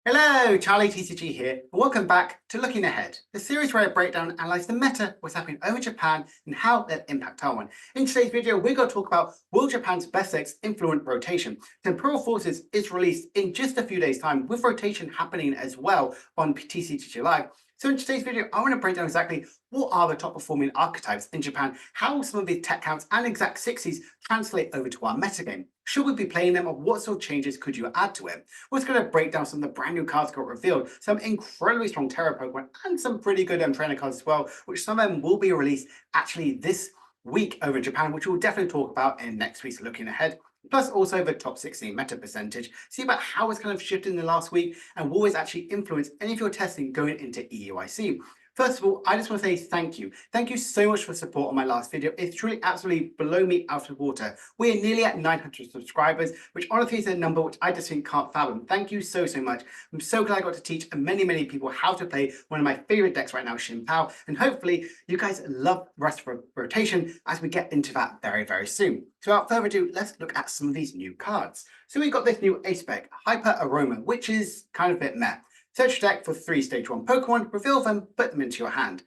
Hello, Charlie TCG here, and welcome back to Looking Ahead, the series where I break down and analyse the meta, what's happening over Japan, and how they'll impact our one. In today's video, we're going to talk about will Japan's best decks influence rotation. Temporal Forces is released in just a few days' time, with rotation happening as well on TCG Live. So in today's video, I want to break down exactly what are the top performing archetypes in Japan, how some of these tech counts and exact 60s translate over to our metagame. Should we be playing them, or what sort of changes could you add to it? We're just going to break down some of the brand new cards that got revealed, some incredibly strong Terra Pokemon, and some pretty good trainer cards as well, which some of them will be released actually this week over in Japan, which we'll definitely talk about in next week's Looking Ahead. Plus also the top 16 meta percentage, see about how it's kind of shifted in the last week and will it actually influence any of your testing going into EUIC. First of all, I just want to say thank you. Thank you so much for support on my last video. It's truly absolutely blown me out of the water. We're nearly at 900 subscribers, which honestly is a number which I just think can't fathom. Thank you so much. I'm so glad I got to teach many people how to play one of my favorite decks right now, Shin Pao, and hopefully you guys love Rest for Rotation as we get into that very soon. So without further ado, let's look at some of these new cards. So we got this new ace spec, Hyper Aroma, which is kind of a bit meh. Search your deck for 3 stage 1 Pokemon, reveal them, put them into your hand.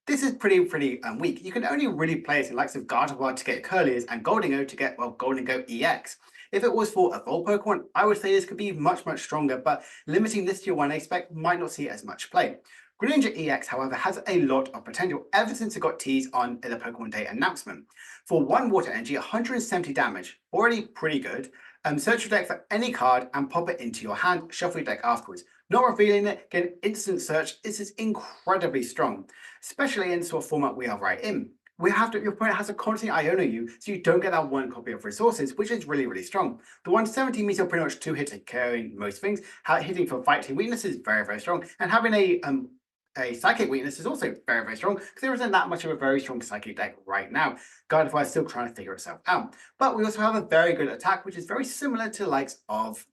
This is pretty weak. You can only really play it in likes of Gardevoir to get Curliers and Goldingo to get, well, Goldingo EX. If it was for Evolve Pokemon, I would say this could be much stronger, but limiting this to your 1 ace spec might not see as much play. Greninja EX, however, has a lot of potential ever since it got teased on the Pokemon Day announcement. For 1 Water Energy, 170 damage, already pretty good. Search your deck for any card and pop it into your hand, shuffle your deck afterwards. Not revealing it, get an instant search. This is incredibly strong, especially in sort of format we are right in. Your opponent has to constantly Iona you, so you don't get that 1 copy of resources, which is really strong. The 170 means you're pretty much 2 hits carrying most things. Hitting for fighting weakness is very strong, and having a psychic weakness is also very strong, because there isn't that much of a very strong psychic deck right now. Gardevoir is still trying to figure itself out. But we also have a very good attack, which is very similar to the likes of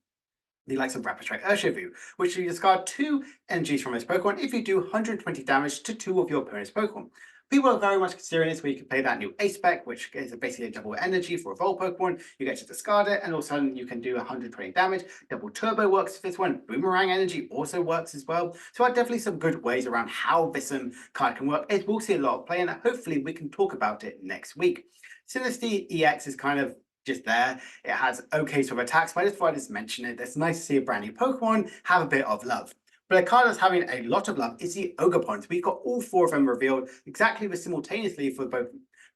Rapid Strike Urshifu, which you discard 2 energies from this Pokemon if you do 120 damage to 2 of your opponent's Pokemon. People are very much considering this where you can play that new ace spec, which is basically a double energy for Evolve Pokemon. You get to discard it, and all of a sudden you can do 120 damage. Double Turbo works for this one. Boomerang Energy also works as well. So definitely some good ways around how this card can work. We'll see a lot of play, and hopefully we can talk about it next week. Sinistee EX is kind of just there. It has okay sort of attacks, but I just thought I'd just mention it. It's nice to see a brand new Pokemon have a bit of love. But a card that's having a lot of love is the Ogopons. We've got all 4 of them revealed exactly simultaneously for both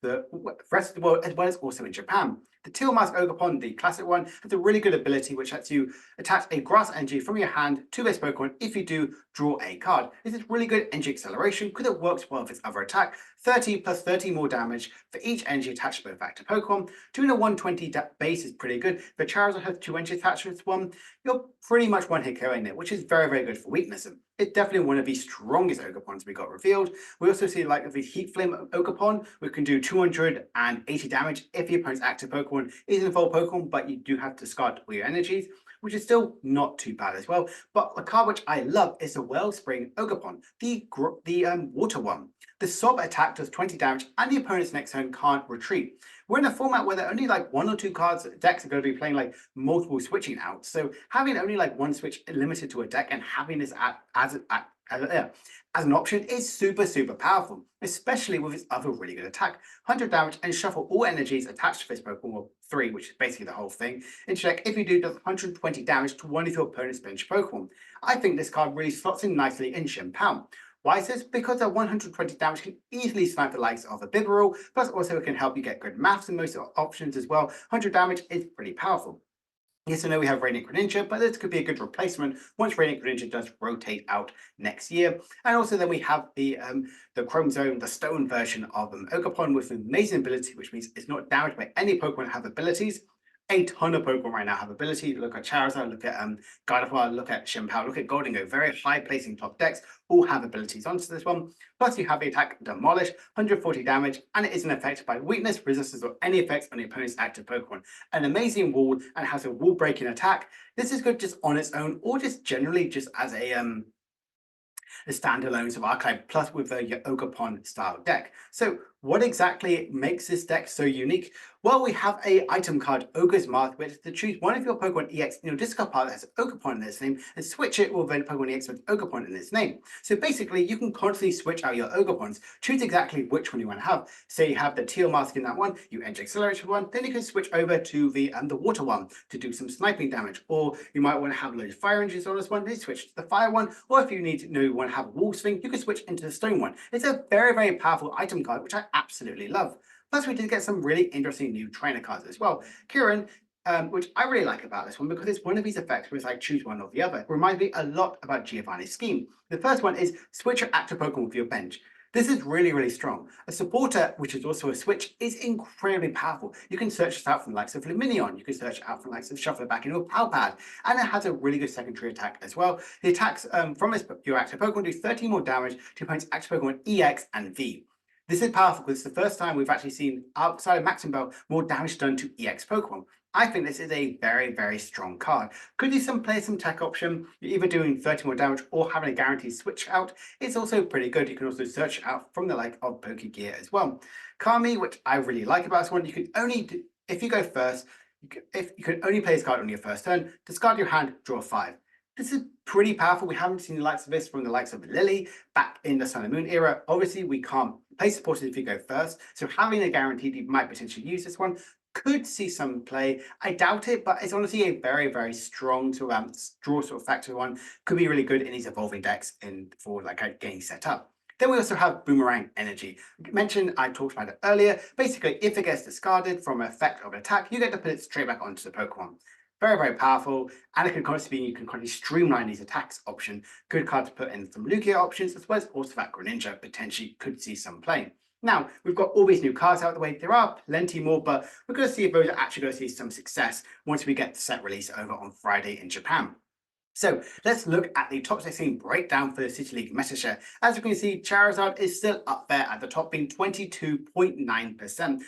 the rest of the world as well as also in Japan. The Teal Mask Ogopon, the classic one, has a really good ability which lets you attach a grass energy from your hand to this Pokemon. If you do, draw a card. This is really good energy acceleration because it works well with its other attack. 30 plus 30 more damage for each energy attached to both active Pokemon. Doing a 120 base is pretty good. The Charizard has 2 energy attached to this one. You're pretty much 1-hit KOing it, which is very good for weakness. It's definitely one of the strongest Ogopons we got revealed. We also see like the Heat Flame Ogopon, we can do 280 damage if your opponent's active Pokemon is an Evolved Pokemon, but you do have to discard all your energies, which is still not too bad as well. But the card which I love is the Wellspring Ogopon, the water one. The Sob attack does 20 damage, and the opponent's next turn can't retreat. We're in a format where there are only like 1 or 2 cards decks are going to be playing like multiple switching out. So having only like 1 switch limited to a deck and having this as an option is super powerful, especially with its other really good attack. 100 damage and shuffle all energies attached to this Pokemon, well, 3, which is basically the whole thing, into deck. If you do, does 120 damage to one of your opponent's bench Pokemon. I think this card really slots in nicely in Shin Pao. Why is this? Because a 120 damage can easily snipe the likes of a Bibarel, plus also it can help you get good maths in most options as well. 100 damage is pretty powerful. Yes, I know we have Radiant Greninja, but this could be a good replacement once Radiant Greninja does rotate out next year. And also then we have the Chromosome, the stone version of Ogopon with an amazing ability, which means it's not damaged by any Pokemon that have abilities. A ton of Pokemon right now have ability. Look at Charizard, look at Gardevoir, look at Shin Pao, look at Goldingo. Very high placing top decks, all have abilities onto this one. Plus you have the attack Demolish, 140 damage, and it isn't affected by weakness, resistance, or any effects on the opponent's active Pokemon. An amazing wall and has a wall breaking attack. This is good just on its own, or just generally just as a standalone sort of archetype, plus with the Ogopon style deck. So What exactly makes this deck so unique? Well, we have a item card, Ogre's Mask, which is to choose one of your Pokemon EX in your discard pile that has Ogre point in its name and switch it with a Pokemon EX with Ogre point in its name. So basically, you can constantly switch out your Ogre points, choose exactly which one you want to have. Say you have the Teal Mask in that one, you enter Acceleration one, then you can switch over to the Water one to do some sniping damage. Or you might want to have loads of Fire Engines on this one, then switch to the Fire one. Or if you need to know you want to have a Wall Swing, you can switch into the Stone one. It's a very, very powerful item card, which I absolutely love. Plus, we did get some really interesting new trainer cards as well. Kieran, which I really like about this one because it's one of these effects where it's like choose one or the other. It reminds me a lot about Giovanni's scheme. The first one is switch your active Pokemon with your bench. This is really, really strong. A supporter, which is also a switch, is incredibly powerful. You can search this out from the likes of Luminion, you can search it out from the likes of Shuffle It back into a Palpad, and it has a really good secondary attack as well. The attacks from your active Pokemon do 30 more damage to opponent's active Pokemon EX and V. This is powerful because it's the first time we've actually seen, outside of Maxim Bell, more damage done to EX Pokemon. I think this is a very, very strong card. Could you play some tech option? You're either doing 30 more damage or having a guaranteed switch out. It's also pretty good. You can also search it out from the like of Pokegear as well. Kami, which I really like about this one, you can only do, if you go first, if you can only play this card on your first turn, discard your hand, draw 5. This is pretty powerful. We haven't seen the likes of this from the likes of Lily back in the Sun and Moon era. Obviously, we can't play supporters if you go first. So having a guaranteed you might potentially use this one. Could see some play. I doubt it, but it's honestly a very, very strong to draw sort of factor one. Could be really good in these evolving decks for like getting set up. Then we also have Boomerang Energy. I talked about it earlier. Basically, if it gets discarded from an effect of an attack, you get to put it straight back onto the Pokemon. Very, very powerful, and it can constantly be, you can kind of streamline these attacks option. Good card to put in some Lugia options, as well as also that Greninja potentially could see some play. Now, we've got all these new cards out of the way. There are plenty more, but we're going to see if those are actually going to see some success once we get the set release over on Friday in Japan. So let's look at the top 16 breakdown for the City League meta share. As you can see, Charizard is still up there at the top, being 22.9%.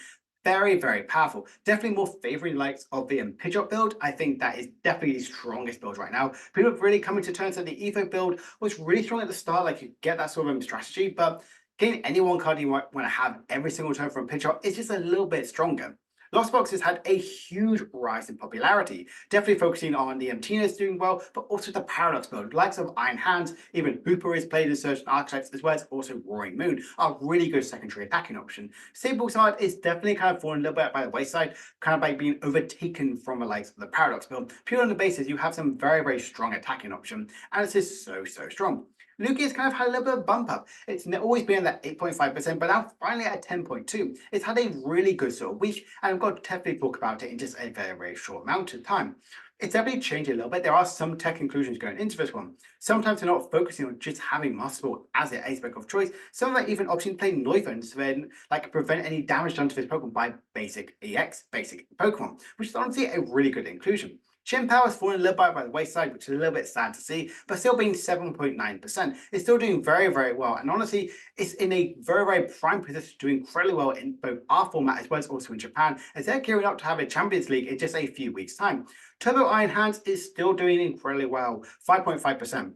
Very, very powerful. Definitely more favoring likes of the Pidgeot build. I think that is definitely the strongest build right now. People have really coming to terms that the Evo build was really strong at the start. Like you get that sort of strategy, but getting any one card you might want to have every single turn from Pidgeot is just a little bit stronger. Lost Box has had a huge rise in popularity, definitely focusing on the Tinas doing well, but also the Paradox build. Likes of Iron Hands, even Hooper is played in certain archetypes, as well as also Roaring Moon, are really good secondary attacking option. Sablezard is definitely kind of falling a little bit by the wayside, kind of by being overtaken from the likes of the Paradox build. Purely on the basis you have some very, very strong attacking option, and it's just so, so strong. Lugia's kind of had a little bit of bump up. It's always been at that 8.5%, but now finally at 10.2. It's had a really good sort of week, and I've got to definitely talk about it in just a very, very short amount of time. It's definitely changed a little bit. There are some tech inclusions going into this one. Sometimes they're not focusing on just having Muscle as their aspect of choice. Some are even opting to play Noivern to then like prevent any damage done to this Pokemon by basic EX, basic Pokemon, which is honestly a really good inclusion. Shin Power has fallen a little bit by the wayside, which is a little bit sad to see, but still being 7.9%. It's still doing very, very well. And honestly, it's in a very, very prime position to do incredibly well in both our format as well as also in Japan, as they're gearing up to have a Champions League in just a few weeks' time. Turbo Iron Hands is still doing incredibly well, 5.5%.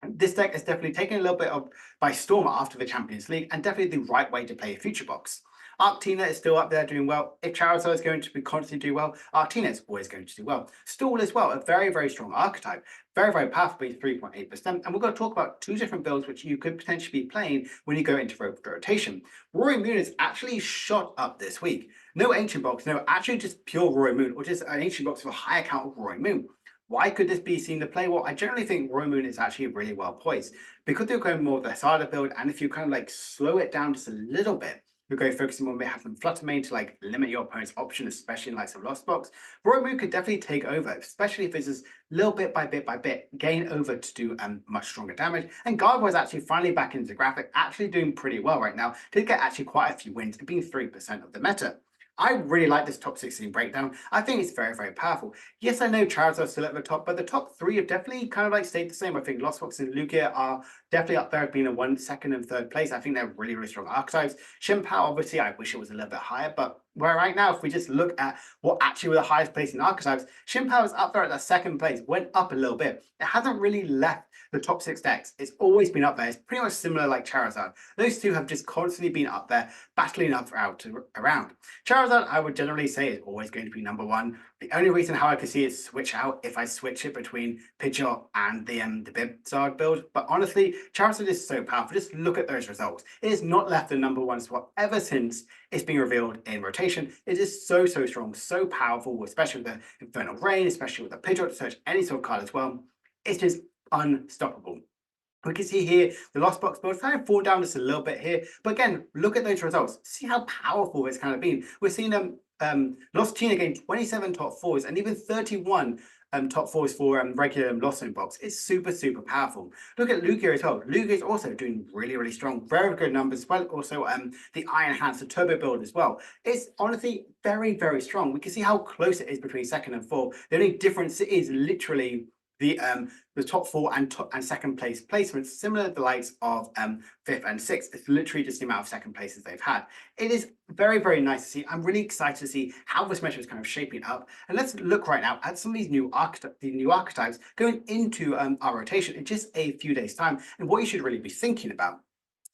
This deck is definitely taken a little bit by storm after the Champions League, and definitely the right way to play a Future Box. Arctina is still up there doing well. If Charizard is going to be constantly do well, Arctina is always going to do well. Stool as well, a very, very strong archetype. Very, very powerful, being 3.8%. And we're going to talk about two different builds which you could potentially be playing when you go into rotation. Roaring Moon is actually shot up this week. No Ancient Box, no, actually just pure Roaring Moon, or just an Ancient Box with a higher count of Roaring Moon. Why could this be seen to play? Well, I generally think Roaring Moon is actually really well poised. Because they're going more of the Sada build, and if you kind of like slow it down just a little bit, you're going focusing on having some Flutter Mane to like limit your opponent's option, especially in likes of Lost Box. Roaring Moon could definitely take over, especially if this is little bit by bit, gain over to do much stronger damage. And Gardevoir is actually finally back into the graphic, actually doing pretty well right now. Did get actually quite a few wins, being 3% of the meta. I really like this top 16 breakdown. I think it's very, very powerful. Yes, I know Charizard's still at the top, but the top three have definitely kind of like stayed the same. I think Lost Box and Lugia are definitely up there, being in second and third place. I think they're really, really strong archetypes. Shin Power, obviously, I wish it was a little bit higher, but Where right now, if we just look at what actually were the highest place in archetypes, Shin Power is up there at the second place, went up a little bit. It hasn't really left the top 6 decks. It's always been up there. It's pretty much similar like Charizard. Those two have just constantly been up there, battling up around. Charizard, I would generally say, is always going to be number 1. The only reason how I could see it switch out if I switch it between Pidgeot and the Bibzard build. But honestly, Charizard is so powerful. Just look at those results. It has not left the number 1 spot ever since it's been revealed in rotation. It is so strong, so powerful, especially with the Infernal Rain, especially with the Pidgeot to search any sort of card as well. It's just unstoppable. We can see here the Lost Box build kind of fall down just a little bit here, but again, look at those results. See how powerful it's kind of been. We're seeing Lost Tina gain 27 top 4s and even 31 top 4s for regular Lost Zone box. It's super powerful. Look at Lugia as well. Lugia is also doing really strong, very good numbers as well. Also the Iron Hands, the turbo build as well. It's honestly very strong. We can see how close it is between second and fourth. The only difference is literally the top 4 and second place placements, similar to the likes of 5th and 6th. It's literally just the amount of second places they've had. It is very nice to see. I'm really excited to see how this measure is kind of shaping up. And let's look right now at some of these new archetypes going into our rotation in just a few days' time, and what you should really be thinking about.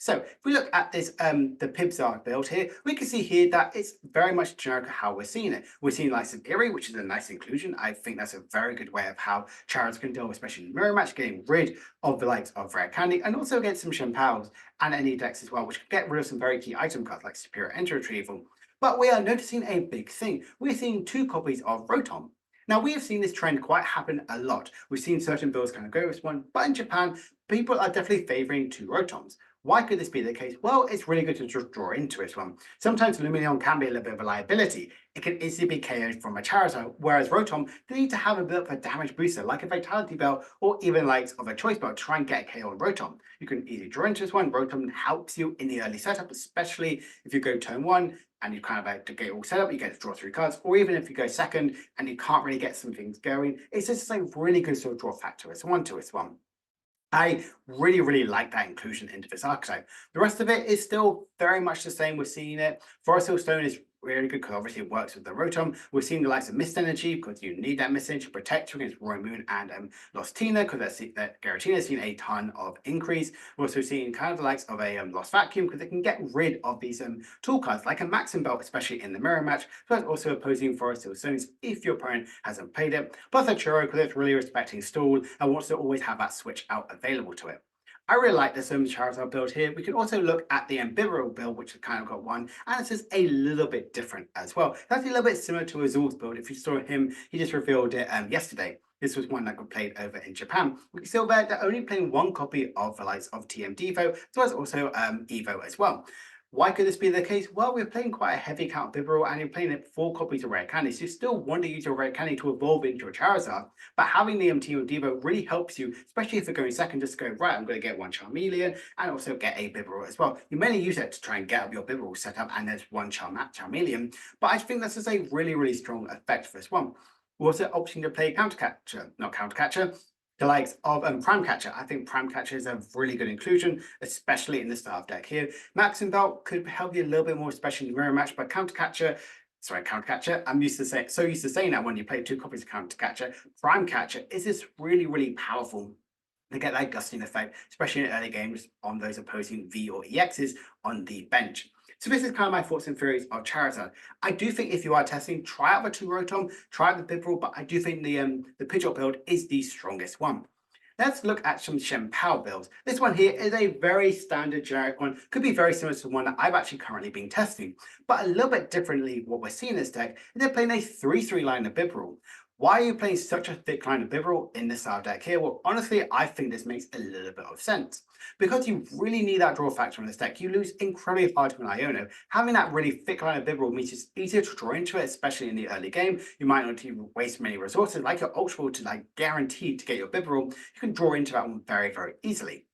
So if we look at this, the Pibzard build here, we can see here that it's very much generic how we're seeing it. We're seeing likes of Eerie, which is a nice inclusion. I think that's a very good way of how Charizard can deal, especially in Mirror Match, getting rid of the likes of Rare Candy, and also against some Shenpaos and any decks as well, which can get rid of some very key item cards like Superior Entry Retrieval. But we are noticing a big thing. We're seeing 2 copies of Rotom. Now, we have seen this trend quite happen a lot. We've seen certain builds kind of go with one, but in Japan, people are definitely favoring 2 Rotoms. Why could this be the case? Well, it's really good to just draw into this one. Sometimes Lumineon can be a little bit of a liability. It can easily be KO'd from a Charizard, whereas Rotom, they need to have a bit of a damage booster, like a Vitality Belt or even likes of a Choice Belt to try and get a KO on Rotom. You can easily draw into this one. Rotom helps you in the early setup, especially if you go turn 1 and you kind of like to get all set up, you get to draw 3 cards, or even if you go second and you can't really get some things going, it's just like really good sort of draw factor. It's one to this one. I really like that inclusion into this archetype. The rest of it is still very much the same. We're seeing it. Forest Hill Stone is really good because obviously it works with the Rotom. We're seeing the likes of Mist Energy because you need that Mist Energy to protect you against Roy Moon and Lost Tina because that Giratina has seen a ton of increase. We're also seeing kind of the likes of a Lost Vacuum because they can get rid of these tool cards like a Maxim Belt, especially in the mirror match. So it's also opposing Forest Hill Stones if your opponent hasn't played it. Plus a Churro because it's really respecting stall and wants to always have that switch out available to it. I really like this Charizard build here. We can also look at the Ambivero build, which has kind of got one, and it's just a little bit different as well. That's a little bit similar to Azul's build. If you saw him, he just revealed it yesterday. This was one that got played over in Japan. We can see there they're only playing 1 copy of the likes of TM Devo, as well as also Evo as well. Why could this be the case? Well, we're playing quite a heavy count of Bibarel and you're playing it 4 copies of Rare Candy. So you still want to use your Rare Candy to evolve into a Charizard, but having the Team of Devo really helps you, especially if you're going second, just go, right, I'm going to get 1 Charmeleon and also get a Bibarel as well. You mainly use it to try and get up your Bibarel setup and there's 1 Charmeleon, but I think this is a really strong effect for this one. We're also opting to play not Countercatcher, the likes of Prime Catcher. I think Prime Catcher is a really good inclusion, especially in the start deck here. Maxim Belt could help you a little bit more, especially in the mirror match, but Countercatcher, I'm used to saying that when you play 2 copies of Countercatcher. Prime Catcher is this really powerful to get that gusting effect, especially in early games on those opposing V or EXs on the bench. So this is kind of my thoughts and theories of Charizard. I do think if you are testing, try out the 2 Rotom, try out the Bibarel, but I do think the Pidgeot build is the strongest one. Let's look at some Shenpao builds. This one here is a very standard generic one. Could be very similar to the one that I've actually currently been testing. But a little bit differently, what we're seeing in this deck is they're playing a 3/3 line of Bibarel. Why are you playing such a thick line of Bibarel in this style deck here? Well, honestly, I think this makes a little bit of sense. Because you really need that draw factor in this deck, you lose incredibly hard to an Iono. Having that really thick line of Bibarel means it's easier to draw into it, especially in the early game. You might not need to waste many resources, like your Ultra Ball to like guaranteed to get your Bibarel. You can draw into that one very easily.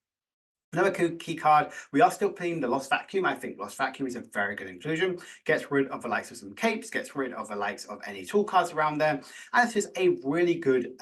Another key card, we are still playing the Lost Vacuum. I think Lost Vacuum is a very good inclusion. Gets rid of the likes of some capes, gets rid of the likes of any tool cards around there. And it's just a really good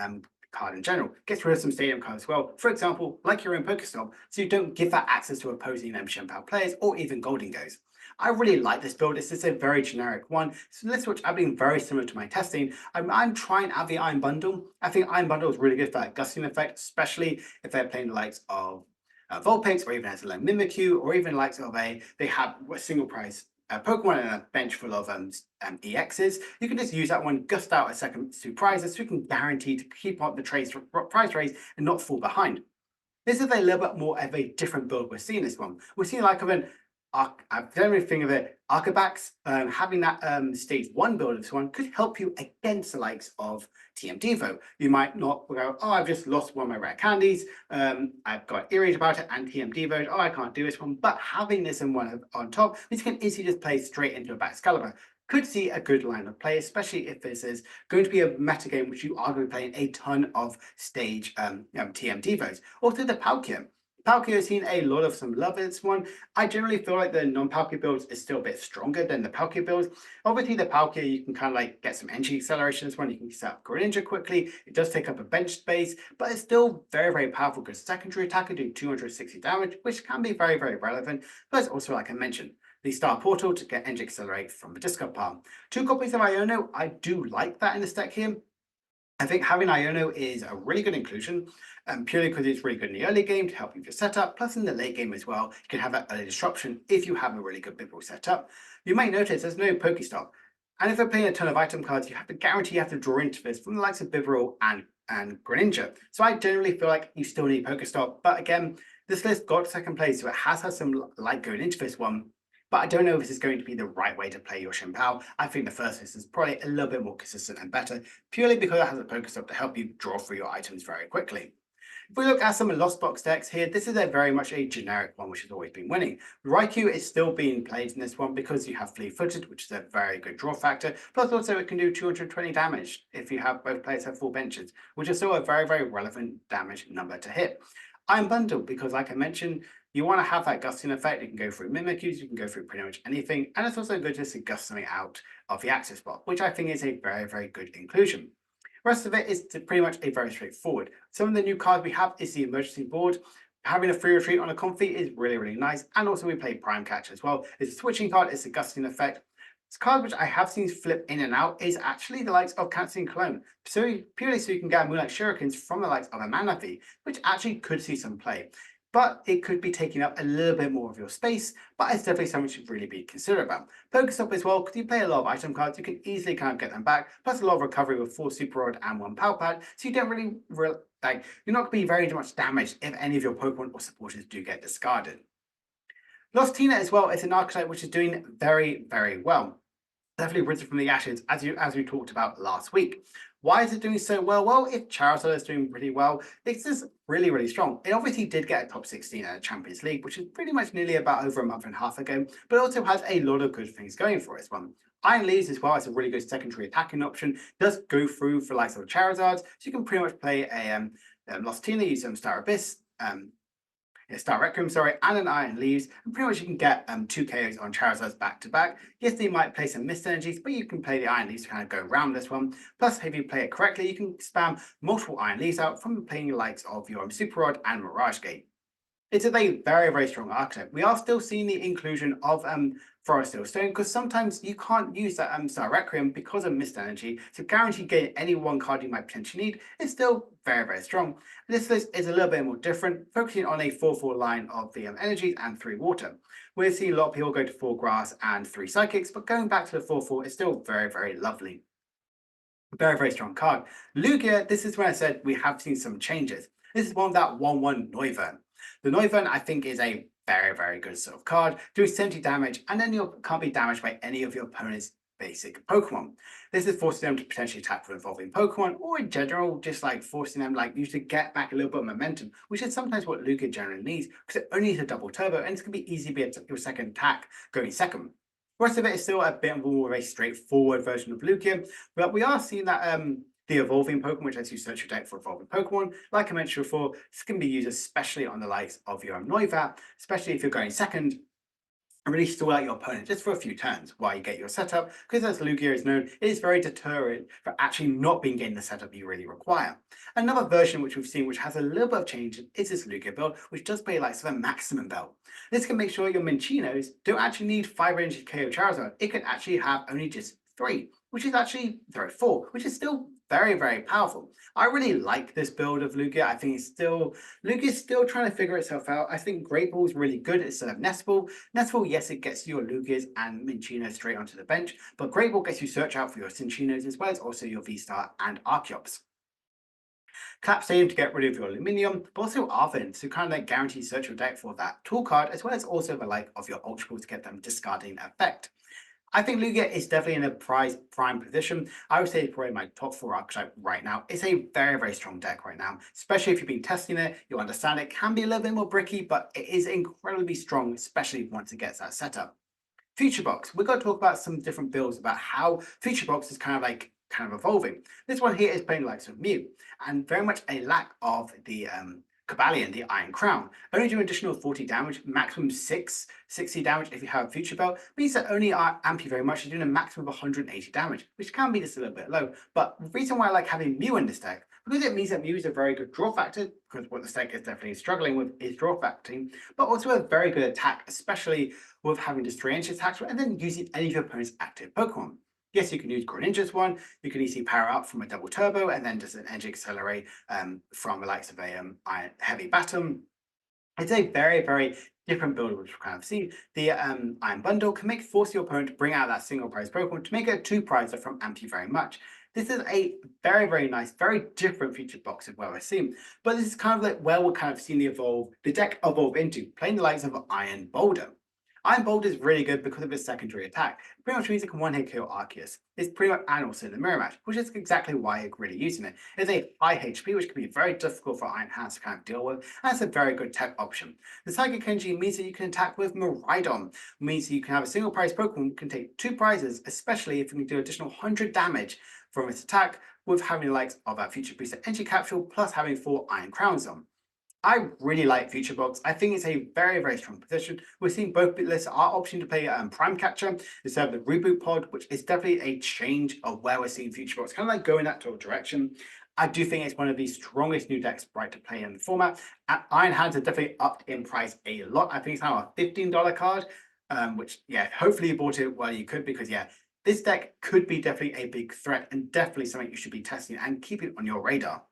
card in general. Gets rid of some stadium cards as well. For example, like your own Pokestop, so you don't give that access to opposing Shenpao players or even Golden Goes. I really like this build. This is a very generic one. So this which I've been very similar to my testing. I'm trying out the Iron Bundle. I think Iron Bundle is really good for that gusting effect, especially if they're playing the likes of Vulpix, or even as a Mimikyu, or even likes of they have a single price Pokemon and a bench full of EXs. You can just use that one, gust out a second two prizes, so you can guarantee to keep up the price race and not fall behind. This is a little bit more of a different build we're seeing this one. We're seeing like of an I generally think of it, Arcabax, having that stage 1 build of this one could help you against the likes of TM Devo. You might not go, oh, I've just lost one of my rare candies, I've got earrings about it, and TM Devo, oh, I can't do this one. But having this in one on top, this can easily just play straight into a Baxcalibur. Could see a good line of play, especially if this is going to be a meta game which you are going to be playing a ton of stage TM Devos. Also the Palkia. Palkia has seen a lot of some love in this one. I generally feel like the non-Palkia builds is still a bit stronger than the Palkia builds. Obviously, the Palkia, you can kind of like get some energy acceleration in this one. You can set up Greninja quickly. It does take up a bench space, but it's still very, very powerful because secondary attacker doing 260 damage, which can be very, very relevant. But also, like I mentioned, the Star Portal to get energy accelerate from the discard pile. 2 copies of Iono, I do like that in this deck here. I think having Iono is a really good inclusion, purely because it's really good in the early game to help you with your setup, plus in the late game as well, you can have that early disruption if you have a really good Bibbble setup. You may notice there's no Pokestop, and if you're playing a ton of item cards, you have to guarantee you have to draw into this from the likes of Bibbble and Greninja. So I generally feel like you still need Pokestop, but again, this list got second place, so it has had some light going into this one. But I don't know if this is going to be the right way to play your Shinpao. I think the first list is probably a little bit more consistent and better, purely because it has a Pokestop to help you draw through your items very quickly. If we look at some Lost Box decks here, this is very much a generic one which has always been winning. Raikou is still being played in this one because you have Fleet-footed, which is a very good draw factor, plus also it can do 220 damage if you have both players have full benches, which is still a very, very relevant damage number to hit. I'm bundled because, like I mentioned, you want to have that gusting effect. You can go through Mimikyus, you can go through pretty much anything, and it's also good just to gust something out of the access block, which I think is a very, very good inclusion. The rest of it is pretty much a very straightforward. Some of the new cards we have is the emergency board. Having a free retreat on a Comfy is really, really nice, and also we play Prime Catch as well. It's a switching card, it's a gusting effect. This card which I have seen flip in and out is actually the likes of Canceling Clone. So purely so you can get Moonlight Shurikens from the likes of a Manaphy, which actually could see some play. But it could be taking up a little bit more of your space, but it's definitely something you should really be considerate about. Pokestop as well, because you play a lot of item cards, you can easily kind of get them back, plus a lot of recovery with 4 Super Rod and 1 Power Pad, so you don't really, like, you're not going to be very much damaged if any of your Pokemon or supporters do get discarded. Lost Tina as well is an archetype which is doing very, very well. Definitely risen from the ashes, as we talked about last week. Why is it doing so well? Well, if Charizard is doing pretty well, this is really, really strong. It obviously did get a top 16 at Champions League, which is pretty much nearly about over a month and a half ago, but it also has a lot of good things going for it. One, Iron Leaves as well as a really good secondary attacking option, does go through for likes of Charizards, so you can pretty much play a Lost Tina, use some Star Abyss, Star Requiem, sorry, and an Iron Leaves, and pretty much you can get 2 KOs on Charizards back to back. Yes, they might play some missed energies, but you can play the Iron Leaves to kind of go around this one. Plus, if you play it correctly, you can spam multiple Iron Leaves out from playing the likes of your Super Rod and Mirage Gate. It's a very, very strong archetype. We are still seeing the inclusion of Forest Steel Stone because sometimes you can't use that Star Requiem because of missed energy. So guarantee getting any one card you might potentially need is still very, very strong. This list is a little bit more different, focusing on a 4/4 line of the energies and 3 water. We're seeing a lot of people go to 4 grass and 3 psychics, but going back to the 4/4 is still very, very lovely. Very, very strong card. Lugia, this is when I said we have seen some changes. This is one of that 1/1 Noivern. The Noivern, I think, is a very, very good sort of card, doing 70 damage, and then you can't be damaged by any of your opponent's basic Pokemon. This is forcing them to potentially attack with evolving Pokemon, or in general, just like forcing them like you to get back a little bit of momentum, which is sometimes what Lugia generally needs, because it only needs a double turbo, and it's going to be easy to be your second attack going second. The rest of it is still a bit more of a straightforward version of Lugia, but we are seeing that the evolving Pokemon, which lets you search your deck for evolving Pokemon, like I mentioned before, this can be used especially on the likes of your Noivern, especially if you're going second. and really stall out your opponent just for a few turns while you get your setup, because as Lugia is known, it is very deterrent for actually not being getting the setup you really require. Another version which we've seen which has a little bit of change is this Lugia build, which does play like a maximum belt. This can make sure your Minchinos don't actually need 5 range KO Charizard. It can actually have only just 3, which is actually 4, which is still very, very powerful. I really like this build of Lugia. I think Lugia's still trying to figure itself out. I think Great Ball is really good instead of Nest Ball. Nest Ball, yes, it gets your Lugias and Minchinos straight onto the bench, but Great Ball gets you search out for your Cinchinos as well as also your V-Star and Archeops. Clap Stadium to get rid of your aluminium, but also Arvin to kind of like guarantee search your deck for that tool card, as well as also the like of your Ultra Ball to get them discarding effect. I think Lugia is definitely in a prime position. I would say it's probably my top 4 archetype right now. It's a very, very strong deck right now, especially if you've been testing it, you understand it can be a little bit more bricky, but it is incredibly strong, especially once it gets that setup. Future Box, we're going to talk about some different builds about how Future Box is kind of evolving. This one here is playing the likes of Mew, and very much a lack of the Kabalion, the Iron Crown. Only do an additional 40 damage, maximum 60 damage if you have a Future Belt, means that only amp you very much, you're doing a maximum of 180 damage, which can be just a little bit low. But the reason why I like having Mew in this deck, because it means that Mew is a very good draw factor, because what the deck is definitely struggling with is draw factoring, but also a very good attack, especially with having just 3 inch attacks, and then using any of your opponent's active Pokemon. Yes, you can use Greninja's one. You can easily power up from a double turbo and then just an edge accelerate from the likes of a heavy baton. It's a very, very different build, which we kind of see. The Iron Bundle can force your opponent to bring out that single prize Pokemon to make it a 2-prizer from amp you very much. This is a very, very nice, very different feature box of where we're seeing. But this is kind of like where we're kind of seeing the deck evolve into, playing the likes of Iron Boulder. Iron Bolt is really good because of its secondary attack. It pretty much means it can one-hit kill Arceus. It's pretty much, and also in the mirror match, which is exactly why I'm really using it. It's a high HP, which can be very difficult for Iron Hands to kind of deal with, and it's a very good tech option. The Psychic Kenji means that you can attack with Miraidon, means that you can have a single prize Pokemon that can take 2 prizes, especially if you can do additional 100 damage from its attack, with having the likes of a Future Booster Energy Capsule, plus having 4 Iron Crowns on. I really like Future Box. I think it's a very, very strong position. We're seeing both lists are option to play Prime Catcher instead of the Reboot Pod, which is definitely a change of where we're seeing Future Box, kind of like going that total direction. I do think it's one of the strongest new decks right to play in the format. And Iron Hands are definitely upped in price a lot. I think it's now a $15 card, which, yeah, hopefully you bought it while you could, because, yeah, this deck could be definitely a big threat and definitely something you should be testing and keeping on your radar.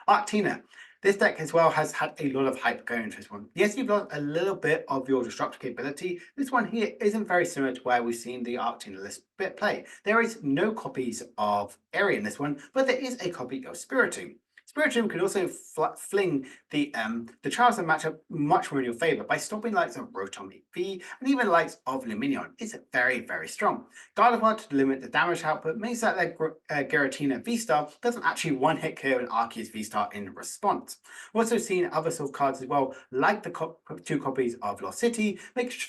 Arctina. This deck as well has had a lot of hype going into this one. Yes, you've lost a little bit of your destructive capability. This one here isn't very similar to where we've seen the Arctina list play. There is no copies of Area in this one, but there is a copy of Spiritomb. Spiritomb can also fling the Charizard matchup much more in your favor by stopping likes of Rotom V and even likes of Lumineon. It's very, very strong. Gardevoir to limit the damage output means that their Giratina V-Star doesn't actually one-hit KO an Arceus V-Star in response. We've also seen other sort of cards as well, like the 2 copies of Lost City,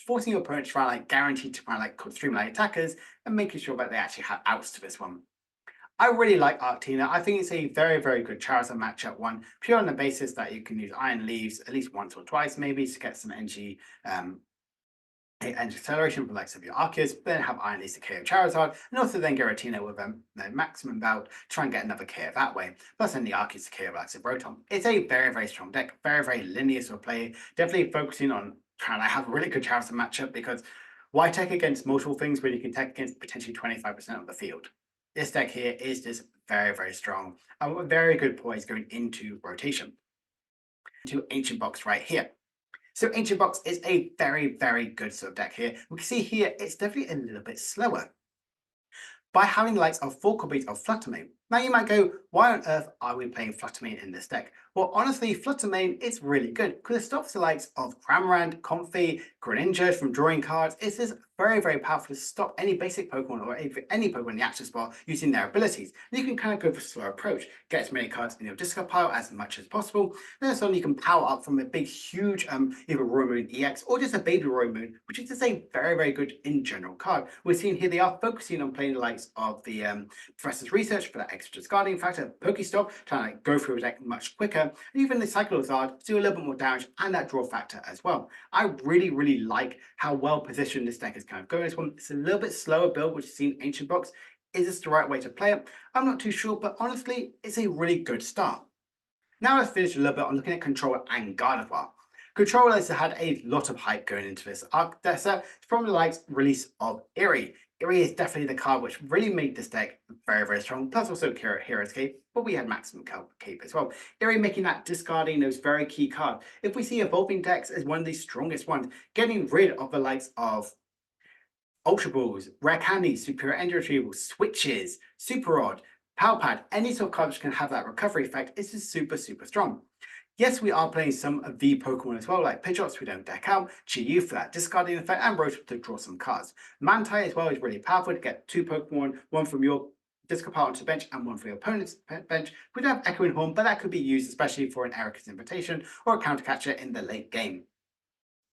forcing your opponent to try like guaranteed to try like streamline attackers and making sure that they actually have outs to this one. I really like Arctina. I think it's a very, very good Charizard matchup one, pure on the basis that you can use Iron Leaves at least once or twice, maybe, to get some energy acceleration from the likes of your Arceus, then have Iron Leaves to KO Charizard, and also then Giratina with a maximum bout, try and get another KO that way, plus then the Arceus to KO the likes of Rotom. It's a very, very strong deck, very, very linear sort of play, definitely focusing on trying to have a really good Charizard matchup, because why tech against multiple things when you can tech against potentially 25% of the field? This deck here is just very, very strong and with very good poise going into rotation. To Ancient Box right here. So Ancient Box is a very, very good sort of deck here. We can see here it's definitely a little bit slower by having the likes of 4 copies of Fluttermane. Now you might go, why on earth are we playing Fluttermane in this deck? Well, honestly, Fluttermane is really good because it stops the likes of Cramorant, Comfey, Greninja from drawing cards. It's just very, very powerful to stop any basic Pokemon or any Pokemon in the action spot using their abilities. And you can kind of go for a slow approach, get as many cards in your discard pile as much as possible. Then suddenly you can power up from a big, huge either Roy Moon EX or just a Baby Roy Moon, which is just a very, very good in general card. We're seeing here they are focusing on playing the likes of the Professor's Research for that extra discarding factor, Pokestop, trying to go through a deck much quicker, and even the Cycle of Zard to do a little bit more damage and that draw factor as well. I really like how well positioned this deck is kind of going. This one, it's a little bit slower build, which is seen in Ancient Box. Is this the right way to play it? I'm not too sure, but honestly, it's a really good start. Now let's finish a little bit on looking at Controller and Gardevoir. Controller has had a lot of hype going into this arc set from the likes release of Eerie. Eerie is definitely the card which really made this deck very strong, plus also Hero's Cape, but we had Maximum Cape as well. Eerie making that discarding those very key cards. If we see evolving decks as one of the strongest ones, getting rid of the likes of Ultra Balls, Rare Candies, Superior Energy Retrieval, Switches, Super Rod, Power Pad, any sort of card which can have that recovery effect is just super strong. Yes, we are playing some of the Pokemon as well, like Pidgeots we don't deck out, Chi-Yu for that discarding effect, and Rotom to draw some cards. Mantai as well is really powerful to get 2 Pokemon, one from your discard pile onto the bench and one for your opponent's bench. We don't have Echoing Horn, but that could be used especially for an Erika's Invitation or a counter catcher in the late game.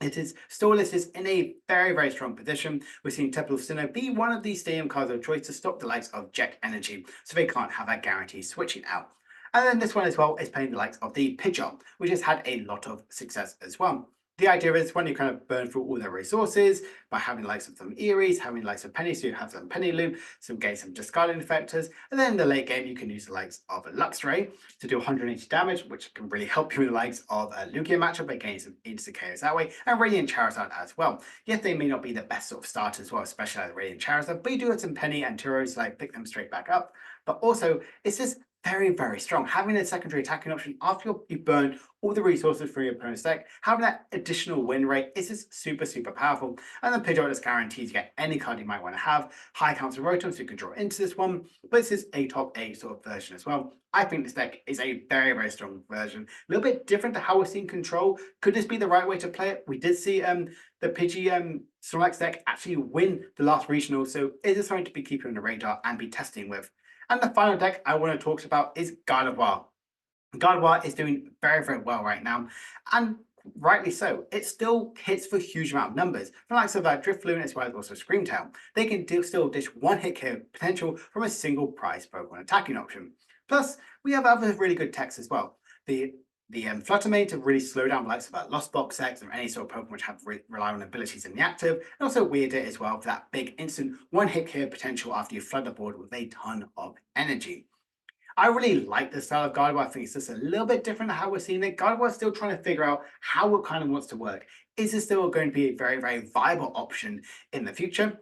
It is Stawless is in a very strong position. We're seeing Temple of Sinnoh be one of the stadium cards of choice to stop the likes of Jet Energy, so they can't have that guarantee switching out. And then this one as well is playing the likes of the Pidgeot, which has had a lot of success as well. The idea is when you kind of burn through all their resources by having the likes of some Eries, having the likes of Penny, so you have some Penny Loop, some discarding effectors, and then in the late game you can use the likes of Luxray to do 180 damage, which can really help you in the likes of a Lugia matchup by getting some instant KOs that way, and Radiant Charizard as well. Yes, they may not be the best sort of starters as well, especially like Radiant Charizard, but you do have some Penny and Turos, so like pick them straight back up. But also, it's just very strong. Having a secondary attacking option after you've burned all the resources for your opponent's deck, having that additional win rate is just super super powerful. And then Pidgeot is guaranteed to get any card you might want to have. High counter Rotom, so you can draw into this one, but this is a top 8 sort of version as well. I think this deck is a very strong version. A little bit different to how we're seeing Control. Could this be the right way to play it? We did see the Pidgey Snorlax deck actually win the last regional, so is this something to be keeping on the radar and be testing with? And the final deck I want to talk about is Gardevoir. Gardevoir is doing very well right now, and rightly so. It still hits for huge amount of numbers. The likes of Drifloon as well as also Screamtail, they can still dish one hit KO potential from a single prize Pokemon attacking option. Plus, we have other really good techs as well. The Fluttermane to really slow down the likes of Lost Box X or any sort of Pokemon which have rely on abilities in the active, and also Weird It as well for that big instant one hit KO potential after you flood the board with a ton of energy. I really like the style of Gardevoir. I think it's just a little bit different to how we're seeing it. Gardevoir is still trying to figure out how it kind of wants to work. Is it still going to be a very viable option in the future?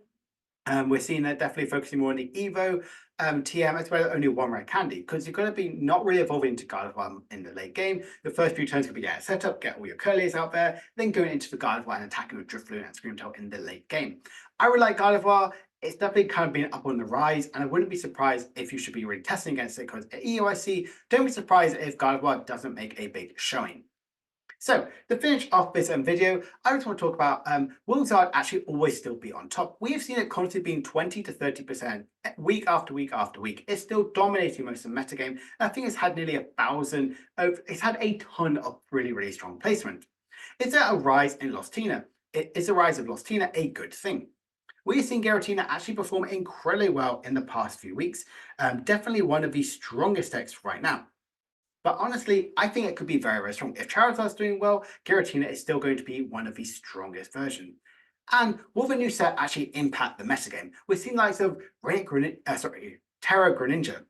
We're seeing that definitely focusing more on the Evo TM as well as only one Rare Candy, because you're going to be not really evolving into Gardevoir in the late game. The first few turns could be get a setup, get all your Curlies out there, then going into the Gardevoir and attacking with Drifloon and Screamtail in the late game. I really like Gardevoir. It's definitely kind of been up on the rise, and I wouldn't be surprised if you should be really testing against it, because at EUIC, don't be surprised if Gardevoir doesn't make a big showing. So to finish off this video, I just want to talk about will Zard actually always still be on top? We have seen it constantly being 20 to 30% week after week after week. It's still dominating most of the metagame. I think it's had nearly 1,000, it's had a ton of really strong placement. Is there a rise in Lostina? Is the rise of Lostina a good thing? We've seen Giratina actually perform incredibly well in the past few weeks. Definitely one of the strongest decks right now. But honestly, I think it could be very strong. If Charizard's doing well, Giratina is still going to be one of the strongest versions. And will the new set actually impact the metagame? We've seen likes of Terra Greninja.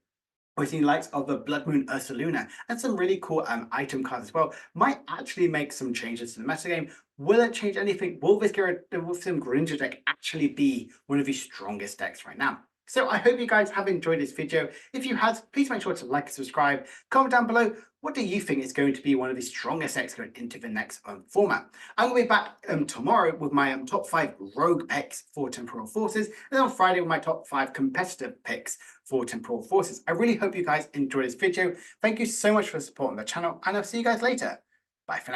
We've seen likes of the Blood Moon Ursaluna and some really cool item cards as well. Might actually make some changes to the metagame. Will it change anything? Will this Greninja deck actually be one of the strongest decks right now? So I hope you guys have enjoyed this video. If you have, please make sure to like and subscribe. Comment down below, what do you think is going to be one of the strongest decks going into the next format? I'm going to be back tomorrow with my top 5 rogue picks for Temporal Forces, and then on Friday with my top 5 competitive picks for Temporal Forces. I really hope you guys enjoyed this video. Thank you so much for supporting the channel, and I'll see you guys later. Bye for now.